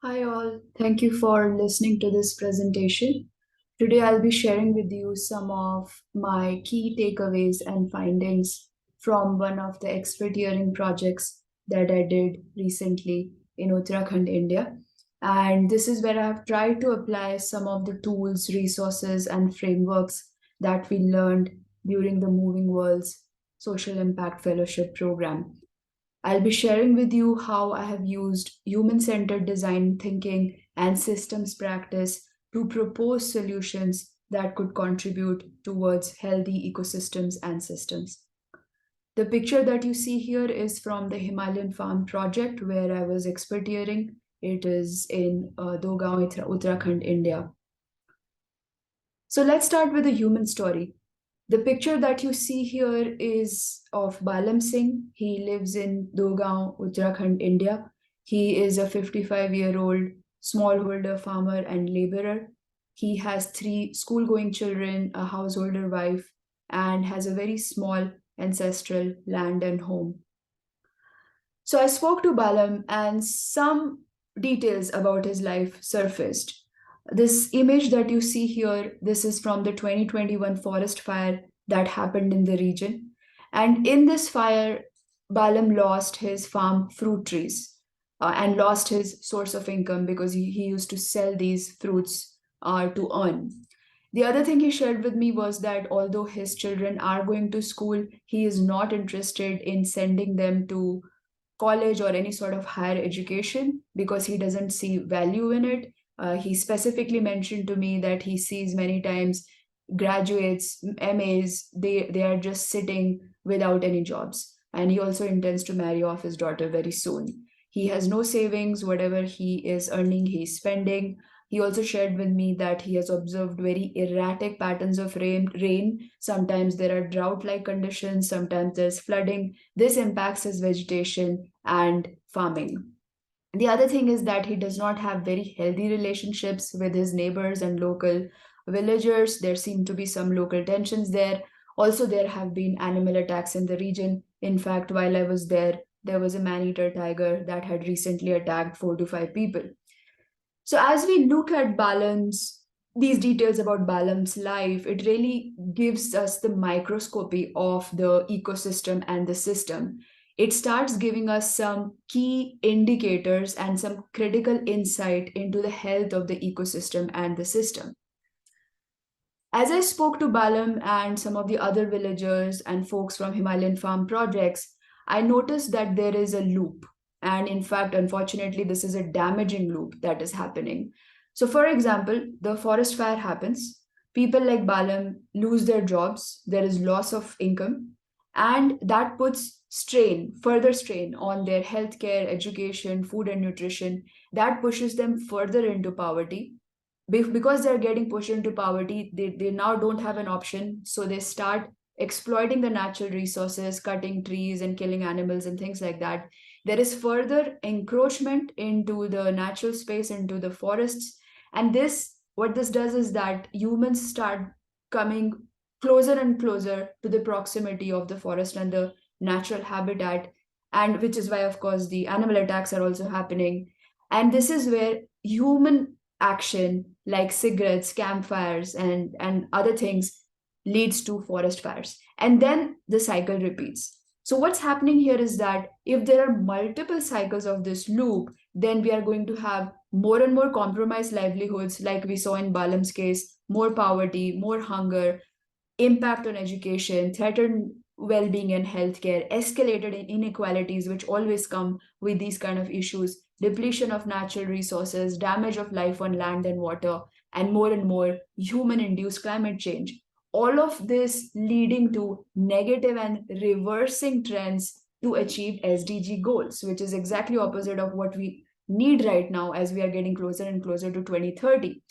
Hi all, thank you for listening to this presentation. Today I'll be sharing with you some of my key takeaways and findings from one of the expertiering projects that I did recently in Uttarakhand, India. And this is where I've tried to apply some of the tools, resources, and frameworks that we learned during the Moving Worlds Social Impact Fellowship program. I'll be sharing with you how I have used human centered design thinking and systems practice to propose solutions that could contribute towards healthy ecosystems and systems. The picture that you see here is from the Himalayan Farm project where I was expertiering. It is in Dogaon, Uttarakhand, India. So let's start with a human story. The picture that you see here is of Balam Singh. He lives in Dogaon, Uttarakhand, India. He is a 55-year-old smallholder farmer and laborer. He has three school-going children, a householder wife, and has a very small ancestral land and home. So I spoke to Balam, and some details about his life surfaced. This image that you see here, this is from the 2021 forest fire that happened in the region. And in this fire, Balam lost his farm fruit trees and lost his source of income because he used to sell these fruits to earn. The other thing he shared with me was that although his children are going to school, he is not interested in sending them to college or any sort of higher education because he doesn't see value in it. He specifically mentioned to me that he sees many times graduates, MAs, they are just sitting without any jobs. And he also intends to marry off his daughter very soon. He has no savings, whatever he is earning, he's spending. He also shared with me that he has observed very erratic patterns of rain. Sometimes there are drought like conditions, sometimes there's flooding. This impacts his vegetation and farming. The other thing is that he does not have very healthy relationships with his neighbors and local villagers. There seem to be some local tensions there. Also, there have been animal attacks in the region. In fact, while I was there, there was a man eater tiger that had recently attacked 4 to 5 people. So as we look at these details about Balam's life, it really gives us the microscopy of the ecosystem and the system. It starts giving us some key indicators and some critical insight into the health of the ecosystem and the system. As I spoke to Balam and some of the other villagers and folks from Himalayan farm projects, I noticed that there is a loop. And in fact, unfortunately, this is a damaging loop that is happening. So, for example, the forest fire happens, people like Balam lose their jobs, there is loss of income, and that puts further strain on their healthcare, education, food, and nutrition. That pushes them further into poverty because they're getting pushed into poverty. They now don't have an option, so they start exploiting the natural resources, cutting trees and killing animals and things like that. There is further encroachment into the natural space, into the forests. And this what this does is that humans start coming closer and closer to the proximity of the forest and the natural habitat, and which is why of course the animal attacks are also happening. And this is where human action like cigarettes, campfires, and other things leads to forest fires. And then the cycle repeats. So what's happening here is that if there are multiple cycles of this loop, then we are going to have more and more compromised livelihoods, like we saw in Balam's case, more poverty, more hunger, impact on education, threatened well-being and healthcare, escalated inequalities, which always come with these kind of issues, depletion of natural resources, damage of life on land and water, and more human-induced climate change. All of this leading to negative and reversing trends to achieve SDG goals, which is exactly opposite of what we need right now as we are getting closer and closer to 2030.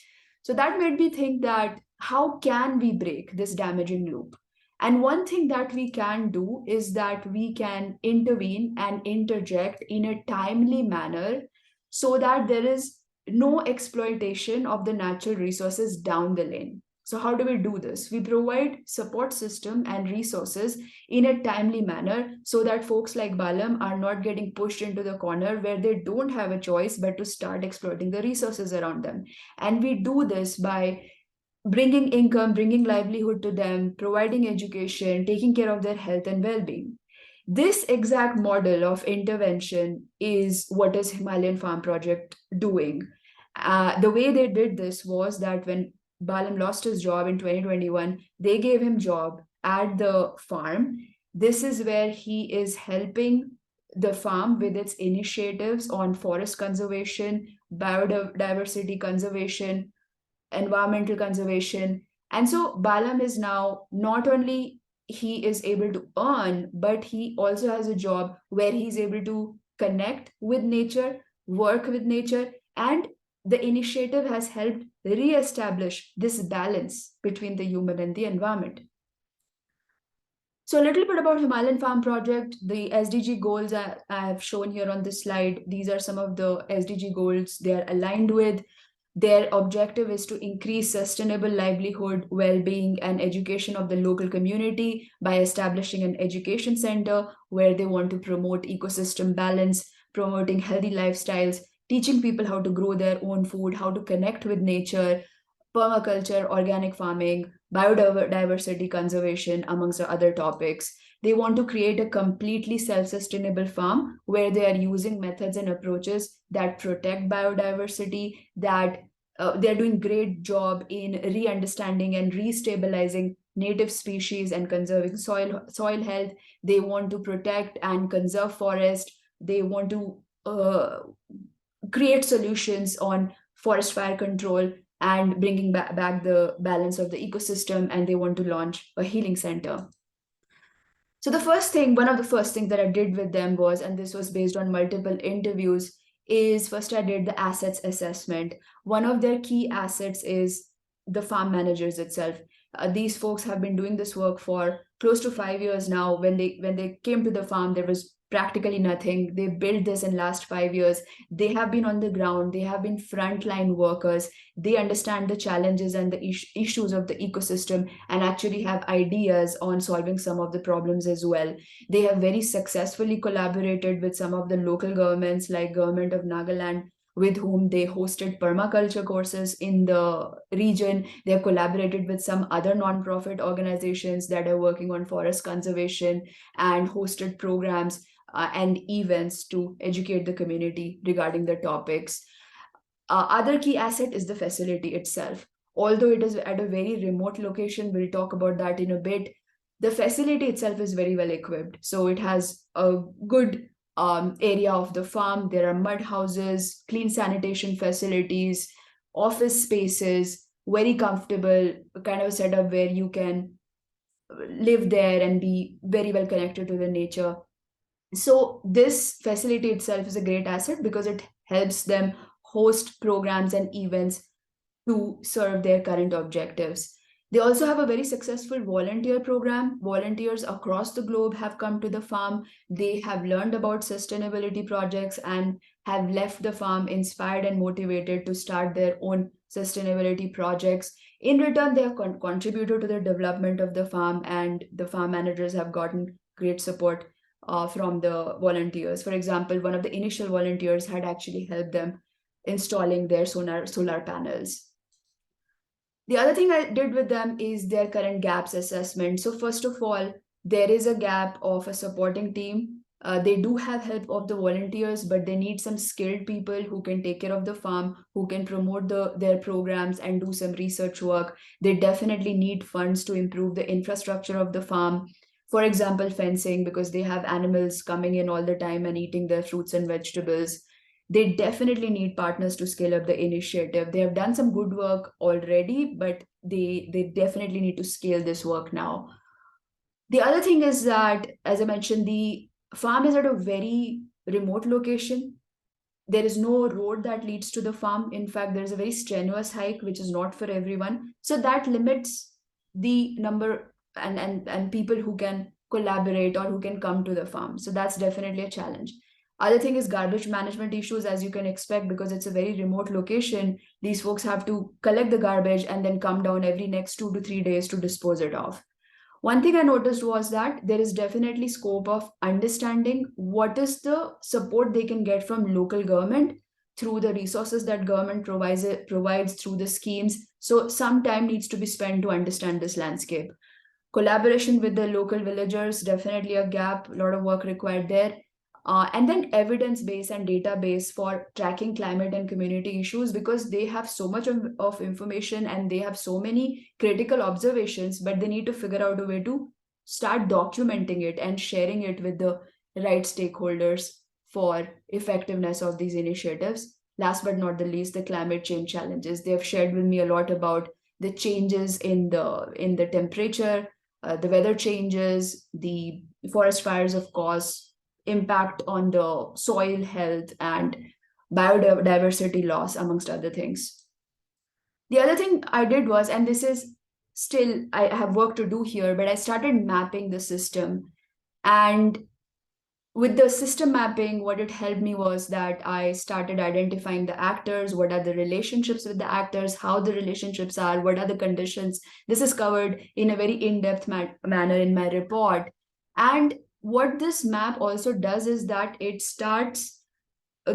So that made me think that how can we break this damaging loop? And one thing that we can do is that we can intervene and interject in a timely manner so that there is no exploitation of the natural resources down the lane. So how do we do this? We provide support system and resources in a timely manner so that folks like Balam are not getting pushed into the corner where they don't have a choice but to start exploiting the resources around them. And we do this by bringing income, bringing livelihood to them, providing education, taking care of their health and well-being. This exact model of intervention is what is Himalayan Farm Project doing. The way they did this was that when Balam lost his job in 2021, they gave him job at the farm. This is where he is helping the farm with its initiatives on forest conservation, biodiversity conservation, environmental conservation. And so Balam is now not only he is able to earn, but he also has a job where he's able to connect with nature, work with nature, and the initiative has helped re-establish this balance between the human and the environment. So a little bit about Himalayan Farm Project, the SDG goals I have shown here on this slide. These are some of the SDG goals they are aligned with. Their objective is to increase sustainable livelihood, well-being, and education of the local community by establishing an education center where they want to promote ecosystem balance, promoting healthy lifestyles, teaching people how to grow their own food, how to connect with nature, permaculture, organic farming, biodiversity conservation, amongst the other topics. They want to create a completely self sustainable farm where they are using methods and approaches that protect biodiversity, that they're doing great job in re-understanding and re-stabilizing native species and conserving soil health. They want to protect and conserve forest. They want to create solutions on forest fire control and bringing back the balance of the ecosystem, and they want to launch a healing center. So the first thing, one of the first things that I did with them was, and this was based on multiple interviews, is first I did the assets assessment. One of their key assets is the farm managers itself. These folks have been doing this work for close to 5 years now. When they came to the farm, there was practically nothing. They built this in last 5 years. They have been on the ground. They have been frontline workers. They understand the challenges and the issues of the ecosystem and actually have ideas on solving some of the problems as well. They have very successfully collaborated with some of the local governments like government of Nagaland, with whom they hosted permaculture courses in the region. They have collaborated with some other non-profit organizations that are working on forest conservation and hosted programs and events to educate the community regarding the topics. Other key asset is the facility itself. Although it is at a very remote location, we'll talk about that in a bit. The facility itself is very well equipped. So it has a good area of the farm. There are mud houses, clean sanitation facilities, office spaces, very comfortable kind of a setup where you can live there and be very well connected to the nature. So this facility itself is a great asset because it helps them host programs and events to serve their current objectives. They also have a very successful volunteer program. Volunteers across the globe have come to the farm. They have learned about sustainability projects and have left the farm inspired and motivated to start their own sustainability projects. In return, they have contributed to the development of the farm, and the farm managers have gotten great support from the volunteers. For example, one of the initial volunteers had actually helped them installing their solar panels. The other thing I did with them is their current gaps assessment. So first of all, there is a gap of a supporting team. They do have help of the volunteers, but they need some skilled people who can take care of the farm, who can promote their programs and do some research work. They definitely need funds to improve the infrastructure of the farm. For example, fencing, because they have animals coming in all the time and eating their fruits and vegetables. They definitely need partners to scale up the initiative. They have done some good work already, but they definitely need to scale this work now. The other thing is that, as I mentioned, the farm is at a very remote location. There is no road that leads to the farm. In fact, there's a very strenuous hike, which is not for everyone. So that limits the number and people who can collaborate or who can come to the farm. So that's definitely a challenge. Other thing is garbage management issues, as you can expect, because it's a very remote location. These folks have to collect the garbage and then come down every next 2 to 3 days to dispose it off. One thing I noticed was that there is definitely scope of understanding what is the support they can get from local government through the resources that government provides through the schemes. So some time needs to be spent to understand this landscape. Collaboration with the local villagers, definitely a gap, a lot of work required there. And then evidence base and database for tracking climate and community issues, because they have so much of information and they have so many critical observations, but they need to figure out a way to start documenting it and sharing it with the right stakeholders for effectiveness of these initiatives. Last but not the least, the climate change challenges. They have shared with me a lot about the changes in the temperature, the weather changes, the forest fires, of course, impact on the soil health and biodiversity loss, amongst other things. The other thing I did was, and this is still, I have work to do here, but I started mapping the system. And with the system mapping, what it helped me was that I started identifying the actors, what are the relationships with the actors, how the relationships are, what are the conditions. This is covered in a very in-depth manner in my report. And what this map also does is that it starts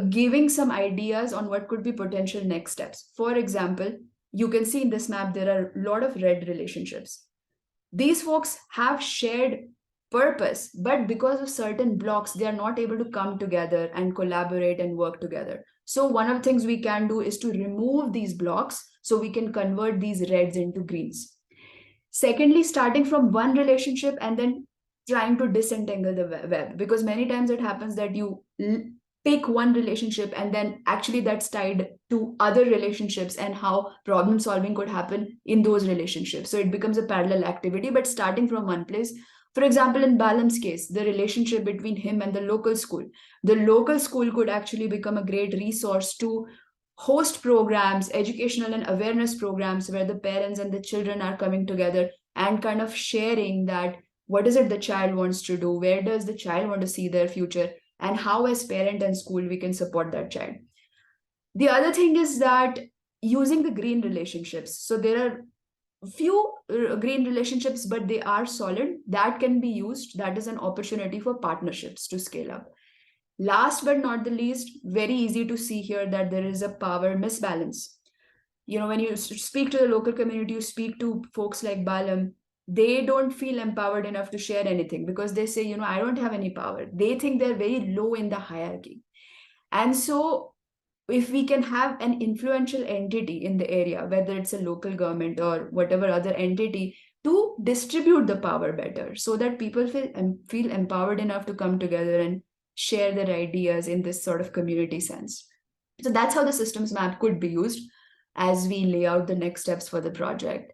giving some ideas on what could be potential next steps. For example, you can see in this map there are a lot of red relationships. These folks have shared purpose, but because of certain blocks, they are not able to come together and collaborate and work together. So one of the things we can do is to remove these blocks so we can convert these reds into greens. Secondly, starting from one relationship and then trying to disentangle the web, because many times it happens that you pick one relationship and then actually that's tied to other relationships and how problem solving could happen in those relationships. So it becomes a parallel activity, but starting from one place. For example, in Balam's case, the relationship between him and the local school. The local school could actually become a great resource to host programs, educational and awareness programs where the parents and the children are coming together and kind of sharing that what is it the child wants to do, where does the child want to see their future, and how as parent and school we can support that child. The other thing is that using the green relationships. So there are few green relationships, but they are solid, that can be used. That is an opportunity for partnerships to scale up. Last but not the least, very easy to see here that there is a power misbalance. When you speak to the local community, you speak to folks like Balam, they don't feel empowered enough to share anything because they say, I don't have any power. They think they're very low in the hierarchy. And so if we can have an influential entity in the area, whether it's a local government or whatever other entity, to distribute the power better so that people feel empowered enough to come together and share their ideas in this sort of community sense. So that's how the systems map could be used as we lay out the next steps for the project.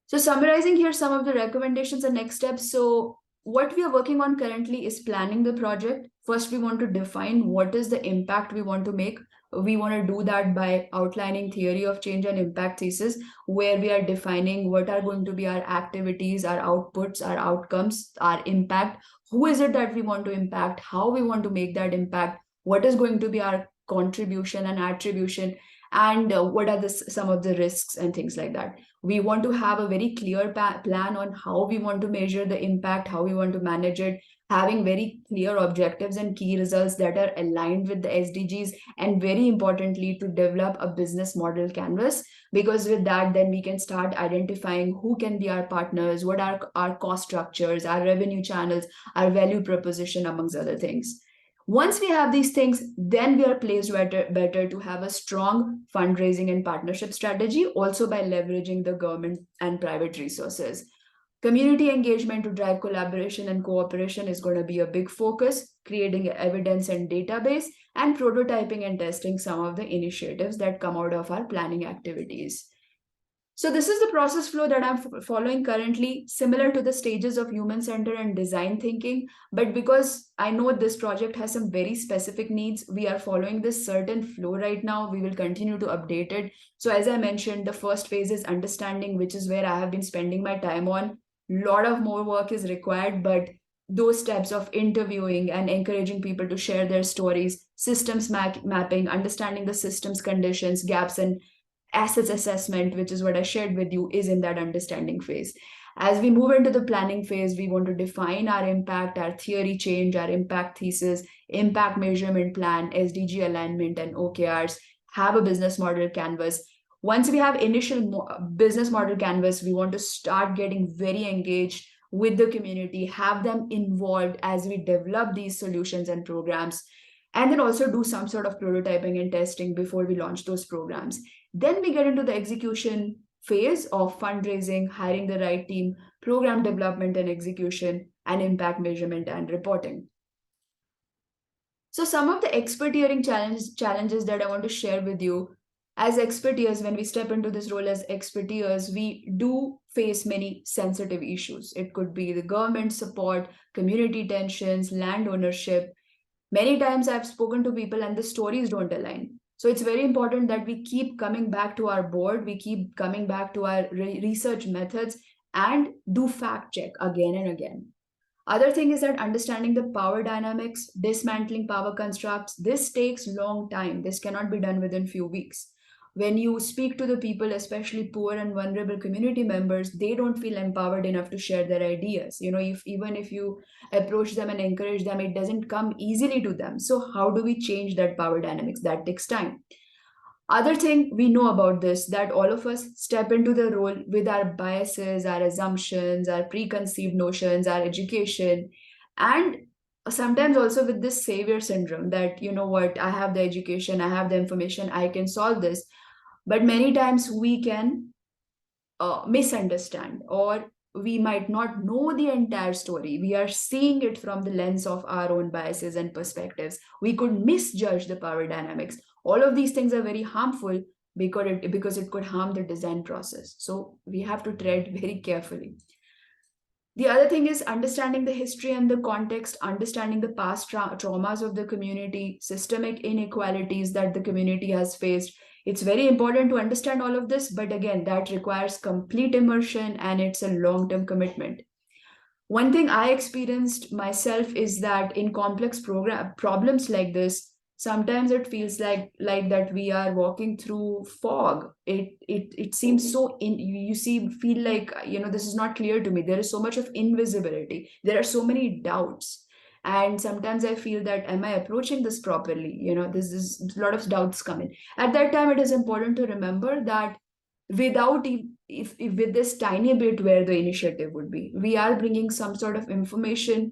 So summarizing here some of the recommendations and next steps. So what we are working on currently is planning the project. First, we want to define what is the impact we want to make. We want to do that by outlining theory of change and impact thesis, where we are defining what are going to be our activities, our outputs, our outcomes, our impact. Who is it that we want to impact? How we want to make that impact? What is going to be our contribution and attribution? And what are some of the risks and things like that. We want to have a very clear plan on how we want to measure the impact, how we want to manage it, having very clear objectives and key results that are aligned with the SDGs, and very importantly, to develop a business model canvas, because with that, then we can start identifying who can be our partners, what are our cost structures, our revenue channels, our value proposition, amongst other things. Once we have these things, then we are placed better to have a strong fundraising and partnership strategy, also by leveraging the government and private resources. Community engagement to drive collaboration and cooperation is going to be a big focus, creating evidence and database, and prototyping and testing some of the initiatives that come out of our planning activities. So this is the process flow that I'm following currently, similar to the stages of human-centered and design thinking. But because I know this project has some very specific needs, we are following this certain flow right now. We will continue to update it. So as I mentioned, the first phase is understanding, which is where I have been spending my time on. A lot of more work is required, but those steps of interviewing and encouraging people to share their stories, systems mapping, understanding the system's conditions, gaps, and assets assessment, which is what I shared with you, is in that understanding phase. As we move into the planning phase, we want to define our impact, our theory change, our impact thesis, impact measurement plan, SDG alignment, and OKRs, have a business model canvas. Once we have initial business model canvas, we want to start getting very engaged with the community, have them involved as we develop these solutions and programs, and then also do some sort of prototyping and testing before we launch those programs. Then we get into the execution phase of fundraising, hiring the right team, program development and execution, and impact measurement and reporting. So, some of the expertise challenges that I want to share with you. As expertise, when we step into this role as expertise, we do face many sensitive issues. It could be the government support, community tensions, land ownership. Many times I've spoken to people and the stories don't align. So it's very important that we keep coming back to our board, we keep coming back to our research methods and do fact check again and again. Other thing is that understanding the power dynamics, dismantling power constructs, this takes long time. This cannot be done within few weeks. When you speak to the people, especially poor and vulnerable community members, they don't feel empowered enough to share their ideas. If even if you approach them and encourage them, it doesn't come easily to them. So how do we change that power dynamics? That takes time. Other thing we know about this, that all of us step into the role with our biases, our assumptions, our preconceived notions, our education, and sometimes also with this savior syndrome that, you know what, I have the education, I have the information, I can solve this. But many times we can misunderstand, or we might not know the entire story. We are seeing it from the lens of our own biases and perspectives. We could misjudge the power dynamics. All of these things are very harmful because it could harm the design process. So we have to tread very carefully. The other thing is understanding the history and the context, understanding the past traumas of the community, systemic inequalities that the community has faced. It's very important to understand all of this, but again, that requires complete immersion and it's a long term commitment. One thing I experienced myself is that in complex problems like this, sometimes it feels like that we are walking through fog. It seems so you see feel like, this is not clear to me. There is so much of invisibility. There are so many doubts. And sometimes I feel that, am I approaching this properly? This is a lot of doubts come in. At that time, it is important to remember that without if with this tiny bit where the initiative would be, we are bringing some sort of information,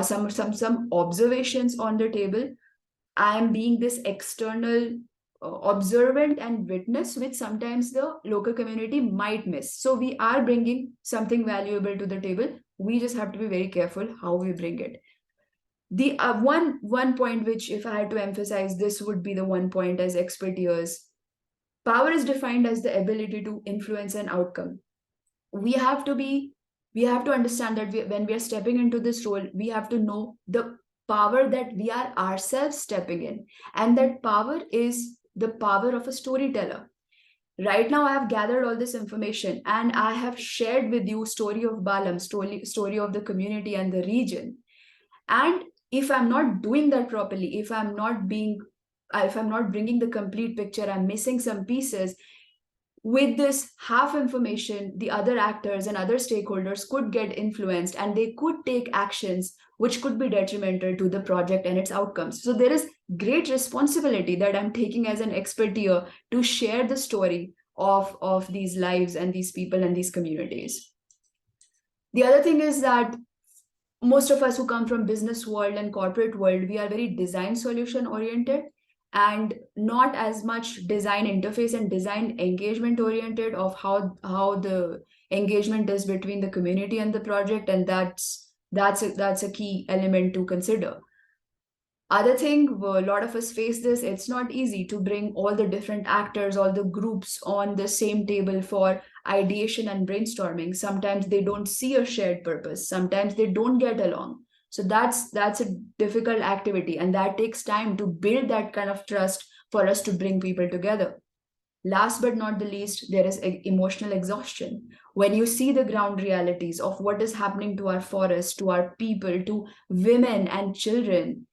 some observations on the table. I am being this external observant and witness, which sometimes the local community might miss. So we are bringing something valuable to the table. We just have to be very careful how we bring it. The one point which, if I had to emphasize, this would be the one point as expertise. Power is defined as the ability to influence an outcome. We have to understand that when we are stepping into this role, we have to know the power that we are ourselves stepping in, and that power is the power of a storyteller. Right now I have gathered all this information and I have shared with you story of Balam, story of the community and the region. And if I'm not doing that properly, if I'm not bringing the complete picture, I'm missing some pieces. With this half information, the other actors and other stakeholders could get influenced and they could take actions which could be detrimental to the project and its outcomes. So there is great responsibility that I'm taking as an expert here to share the story of these lives and these people and these communities. The other thing is that most of us who come from business world and corporate world, we are very design solution oriented and not as much design interface and design engagement oriented of how the engagement is between the community and the project, and that's a key element to consider. Other thing, a lot of us face this, it's not easy to bring all the different actors, all the groups on the same table for ideation and brainstorming. Sometimes they don't see a shared purpose, sometimes they don't get along. So that's a difficult activity, and that takes time to build that kind of trust for us to bring people together. Last but not the least, there is emotional exhaustion. When you see the ground realities of what is happening to our forests, to our people, to women and children,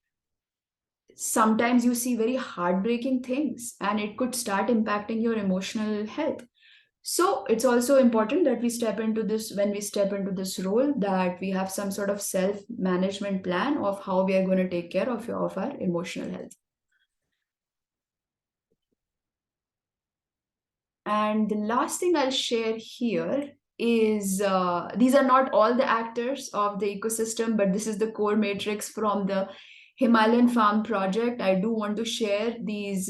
sometimes you see very heartbreaking things and it could start impacting your emotional health. So it's also important that we step into this, when we step into this role, that we have some sort of self management plan of how we are going to take care of our emotional health. And the last thing I'll share here is, these are not all the actors of the ecosystem, but this is the core matrix from the Himalayan Farm Project. I do want to share these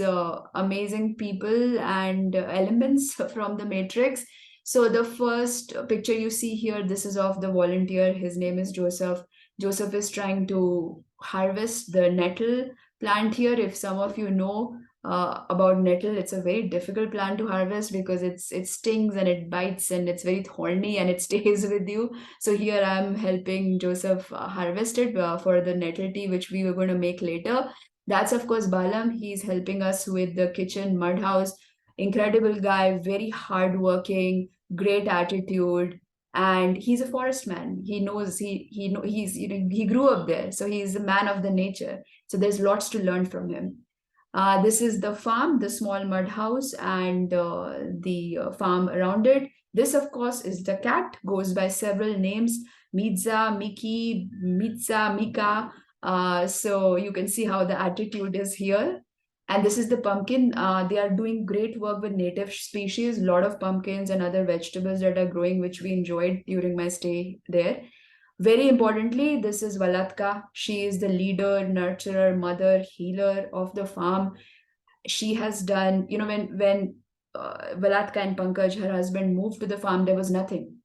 amazing people and elements from the matrix. So the first picture you see here, this is of the volunteer. His name is Joseph. Joseph is trying to harvest the nettle plant here. If some of you know, about nettle, it's a very difficult plant to harvest because it stings and it bites and it's very thorny and it stays with you. So here I'm helping Joseph harvest it for the nettle tea, which we were going to make later. That's of course Balam. He's helping us with the kitchen mud house. Incredible guy, very hardworking, great attitude, and he's a forest man. He knows he's he grew up there, so he's a man of the nature. So there's lots to learn from him. This is the farm, the small mud house, and the farm around it. This, of course, is the cat, goes by several names: Mitza, Miki, Mitza, Mika. So you can see how the attitude is here. And this is the pumpkin. They are doing great work with native species, a lot of pumpkins and other vegetables that are growing, which we enjoyed during my stay there. Very importantly, this is Valatka. She is the leader, nurturer, mother, healer of the farm. She has done, when Valatka and Pankaj, her husband, moved to the farm, there was nothing.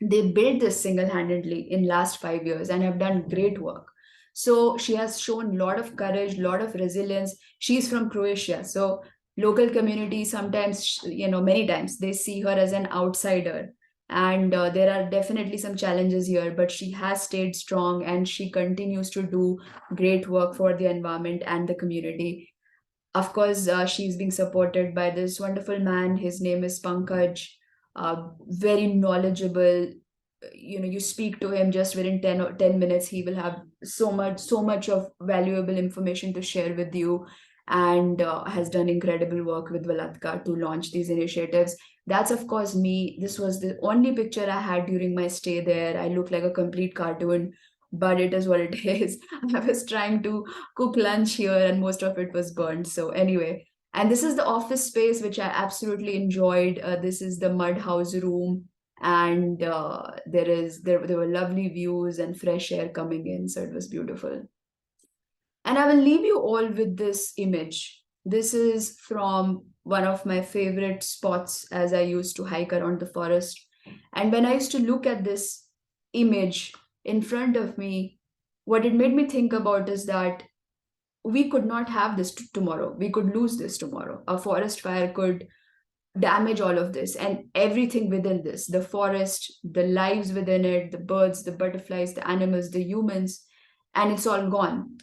They built this single-handedly in last 5 years and have done great work. So she has shown a lot of courage, a lot of resilience. She's from Croatia, so local community sometimes, many times they see her as an outsider, and there are definitely some challenges here, but she has stayed strong and she continues to do great work for the environment and the community. Of course, she's being supported by this wonderful man. His name is Pankaj, very knowledgeable. You speak to him just within 10 or 10 minutes, he will have so much of valuable information to share with you, and has done incredible work with Valatka to launch these initiatives. That's of course me. This was the only picture I had during my stay there. I look like a complete cartoon, but it is what it is. I was trying to cook lunch here and most of it was burned. So anyway, and this is the office space which I absolutely enjoyed. This is the mud house room, and there were lovely views and fresh air coming in, so it was beautiful. And I will leave you all with this image. This is from one of my favorite spots as I used to hike around the forest. And when I used to look at this image in front of me, what it made me think about is that we could not have this tomorrow. We could lose this tomorrow. A forest fire could damage all of this and everything within this, the forest, the lives within it, the birds, the butterflies, the animals, the humans, and it's all gone.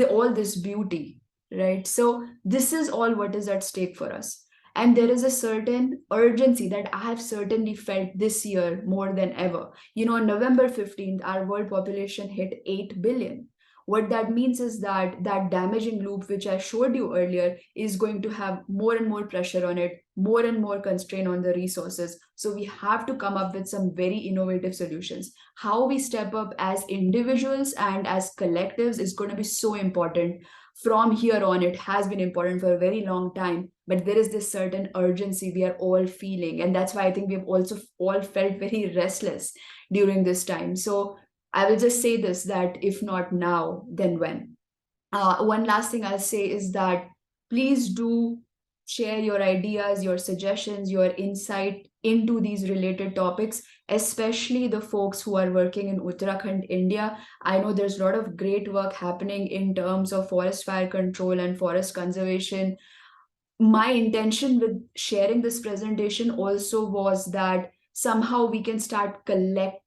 All this beauty, right? So this is all what is at stake for us. And there is a certain urgency that I have certainly felt this year more than ever. On November 15th, our world population hit 8 billion. What that means is that that damaging loop, which I showed you earlier, is going to have more and more pressure on it, more and more constraint on the resources. So we have to come up with some very innovative solutions. How we step up as individuals and as collectives is going to be so important. From here on, it has been important for a very long time, but there is this certain urgency we are all feeling. And that's why I think we've also all felt very restless during this time. So I will just say this, that if not now, then when? One last thing I'll say is that please do share your ideas, your suggestions, your insight into these related topics, especially the folks who are working in Uttarakhand, India. I know there's a lot of great work happening in terms of forest fire control and forest conservation. My intention with sharing this presentation also was that somehow we can start collect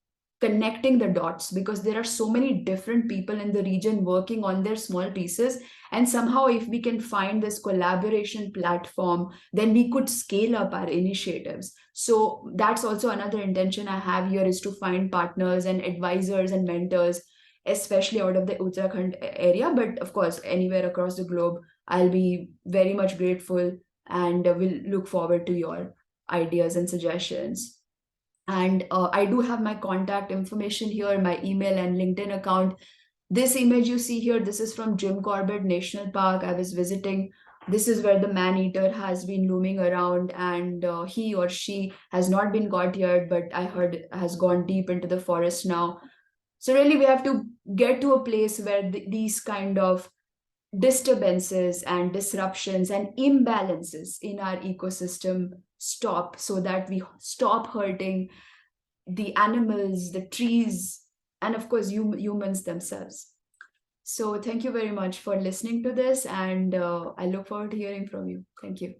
connecting the dots, because there are so many different people in the region working on their small pieces. And somehow, if we can find this collaboration platform, then we could scale up our initiatives. So that's also another intention I have here, is to find partners and advisors and mentors, especially out of the Uttarakhand area, but of course anywhere across the globe. I'll be very much grateful, and will look forward to your ideas and suggestions. And I do have my contact information here, my email and LinkedIn account. This image you see here, this is from Jim Corbett National Park. I was visiting. This is where the man eater has been looming around, and he or she has not been caught yet, but I heard has gone deep into the forest now. So really, we have to get to a place where these kind of disturbances and disruptions and imbalances in our ecosystem stop, so that we stop hurting the animals, the trees, and of course, humans themselves. So, thank you very much for listening to this, and I look forward to hearing from you. Thank you.